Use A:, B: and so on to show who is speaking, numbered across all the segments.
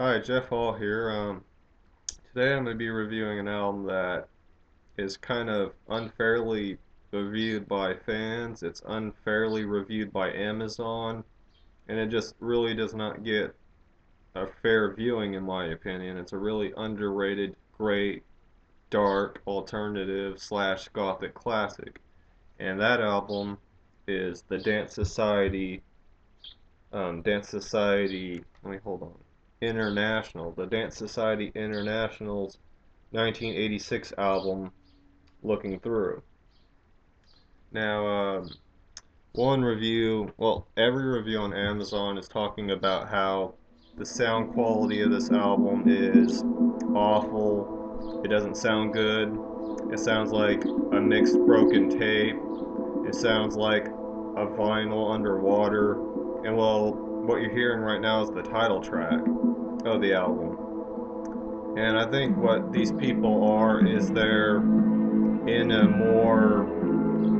A: Hi, Jeff Hall here. Today I'm going to be reviewing an album that is kind of unfairly reviewed by fans. It's unfairly reviewed by Amazon, and it just really does not get a fair viewing in my opinion. It's a really underrated, great, dark, alternative slash gothic classic. And that album is the Dance Society, let me hold on. International, the Dance Society International's 1986 album, Looking Through. Now, every review on Amazon is talking about how the sound quality of this album is awful. It doesn't sound good. It sounds like a mixed broken tape. It sounds like a vinyl underwater. And well, what you're hearing right now is the title track of the album. And I think what these people are is they're in a more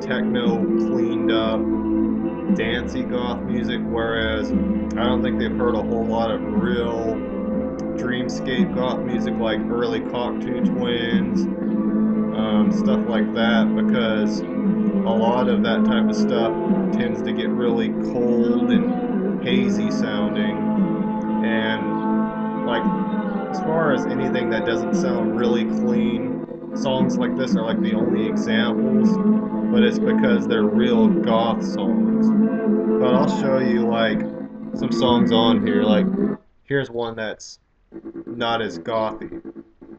A: techno cleaned up dancey goth music, whereas I don't think they've heard a whole lot of real dreamscape goth music like early Cocteau Twins, stuff like that, because a lot of that type of stuff tends to get really cold and hazy sounding, and like as far as anything that doesn't sound really clean, songs like this are like the only examples, but it's because they're real goth songs. But I'll show you like some songs on here. Like here's one that's not as gothy.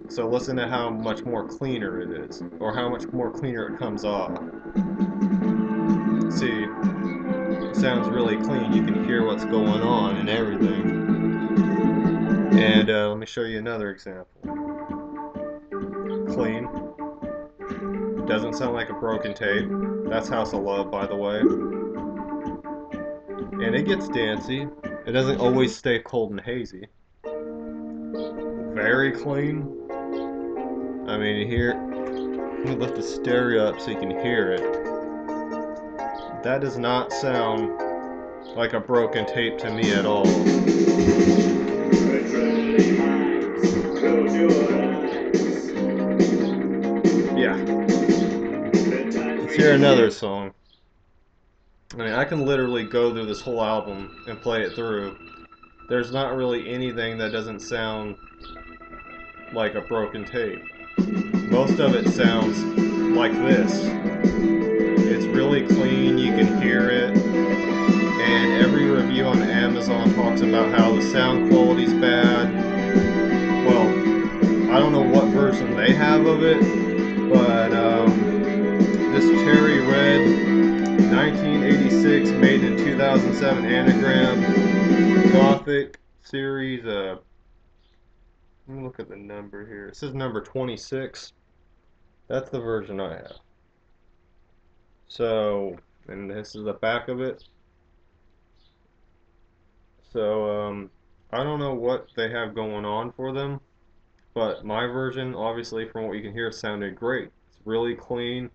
A: So listen to how much more cleaner it is, or how much more cleaner it comes off. See, it sounds really clean. You can hear what's going on and everything. And let me show you another example. Clean. Doesn't sound like a broken tape. That's House of Love, by the way. And it gets dancey. It doesn't always stay cold and hazy. Very clean. I mean, here, let me lift the stereo up so you can hear it. That does not sound like a broken tape to me at all. Yeah. Let's hear another song. I mean, I can literally go through this whole album and play it through. There's not really anything that doesn't sound like a broken tape. Most of it sounds like this. It's really clean, you can hear it, and every review on Amazon talks about how the sound quality's bad. Well, I don't know what version they have of it, but this Cherry Red 1986 made in 2007 Anagram Gothic series, let me look at the number here. It says number 26. That's the version I have. So, and this is the back of it. So, I don't know what they have going on for them, but my version, obviously, from what you can hear, sounded great. It's really clean.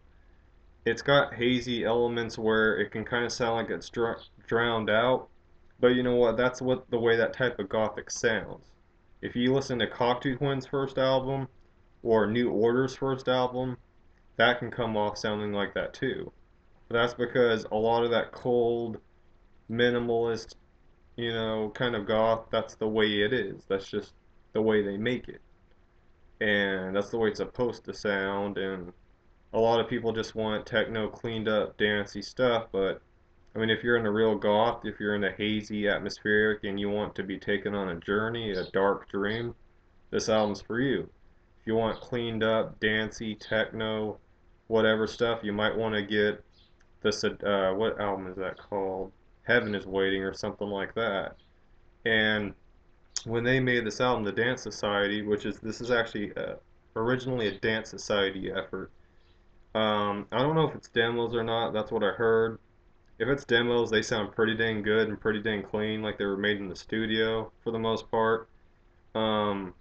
A: It's got hazy elements where it can kind of sound like it's drowned out, but you know what? That's what the way that type of gothic sounds. If you listen to Cocteau Twins' first album or New Order's first album, that can come off sounding like that too. But that's because a lot of that cold, minimalist, kind of goth, that's the way it is. That's just the way they make it. And that's the way it's supposed to sound. And a lot of people just want techno cleaned up, dancey stuff. But, I mean, if you're in a real goth, if you're in a hazy atmospheric and you want to be taken on a journey, a dark dream, this album's for you. If you want cleaned up, dancey, techno, whatever stuff, you might want to get this, what album is that called? Heaven is Waiting or something like that. And when they made this album, the Dance Society, this is actually originally a Dance Society effort. I don't know if it's demos or not. That's what I heard. If it's demos, they sound pretty dang good and pretty dang clean, like they were made in the studio for the most part. Um,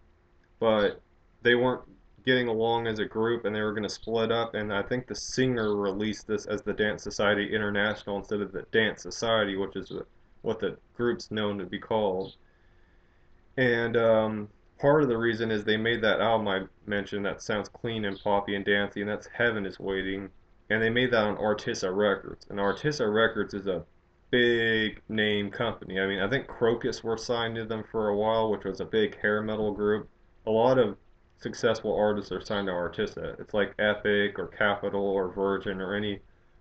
A: but they weren't getting along as a group and they were going to split up. And I think the singer released this as the Dance Society International instead of the Dance Society, which is what the group's known to be called. And part of the reason is they made that album I mentioned that sounds clean and poppy and dancey, and that's Heaven is Waiting. And they made that on Artissa Records. And Artissa Records is a big name company. I mean, I think Crocus were signed to them for a while, which was a big hair metal group. A lot of successful artists are signed to Artissa. It's like Epic or Capitol or Virgin or any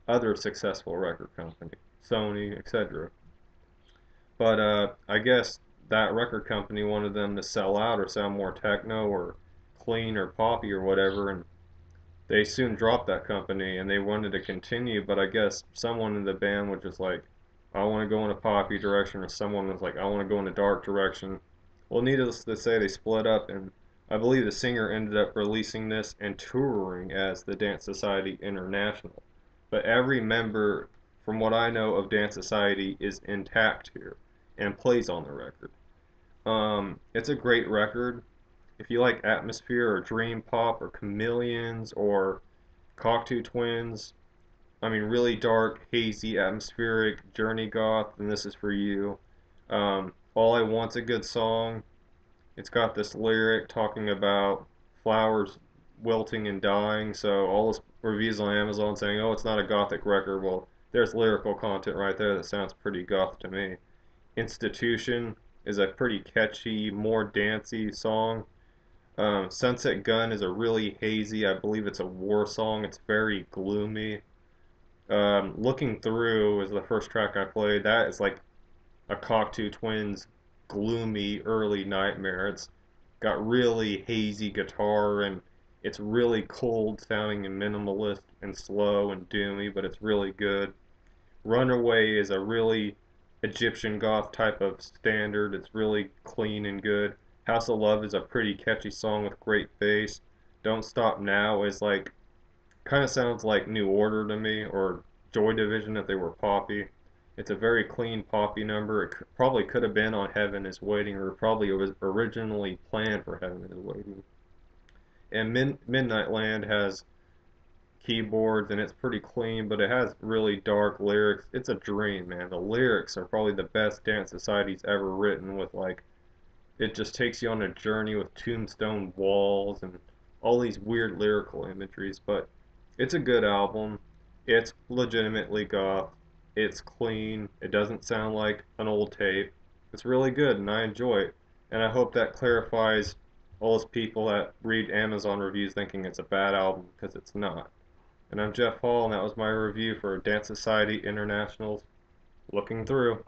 A: other successful record company, Sony, etc. But I guess that record company wanted them to sell out or sound more techno or clean or poppy or whatever, and they soon dropped that company and they wanted to continue, but I guess someone in the band was just like, I want to go in a poppy direction, or someone was like, I want to go in a dark direction. Well, needless to say, they split up, and I believe the singer ended up releasing this and touring as the Dance Society International. But every member, from what I know of Dance Society, is intact here and plays on the record. It's a great record. If you like atmosphere or dream pop or chameleons or Cocteau Twins, I mean really dark, hazy, atmospheric, journey goth, then this is for you. All I Want's a good song. It's got this lyric talking about flowers wilting and dying, so all this reviews on Amazon saying, oh, it's not a gothic record. Well, there's lyrical content right there that sounds pretty goth to me. Institution is a pretty catchy, more dancey song. Sunset Gun is a really hazy, I believe it's a war song. It's very gloomy. Looking Through is the first track I played. That is like a Cocteau Twins gloomy early nightmare. It's got really hazy guitar and it's really cold sounding and minimalist and slow and doomy, but it's really good. Runaway is a really Egyptian goth type of standard. It's really clean and good. House of Love is a pretty catchy song with great bass. Don't Stop Now is like kind of sounds like New Order to me or Joy Division if they were poppy. It's a very clean poppy number. It probably could have been on Heaven is Waiting, or probably it was originally planned for Heaven is Waiting. And Midnight Land has keyboards and it's pretty clean, but it has really dark lyrics. It's a dream, man. The lyrics are probably the best Dance Society's ever written, with like it just takes you on a journey with tombstone walls and all these weird lyrical imageries, but it's a good album. It's legitimately goth. It's clean. It doesn't sound like an old tape. It's really good and I enjoy it. And I hope that clarifies all those people that read Amazon reviews thinking it's a bad album, because it's not. And I'm Jeff Hall, and that was my review for Dance Society International's Looking Through.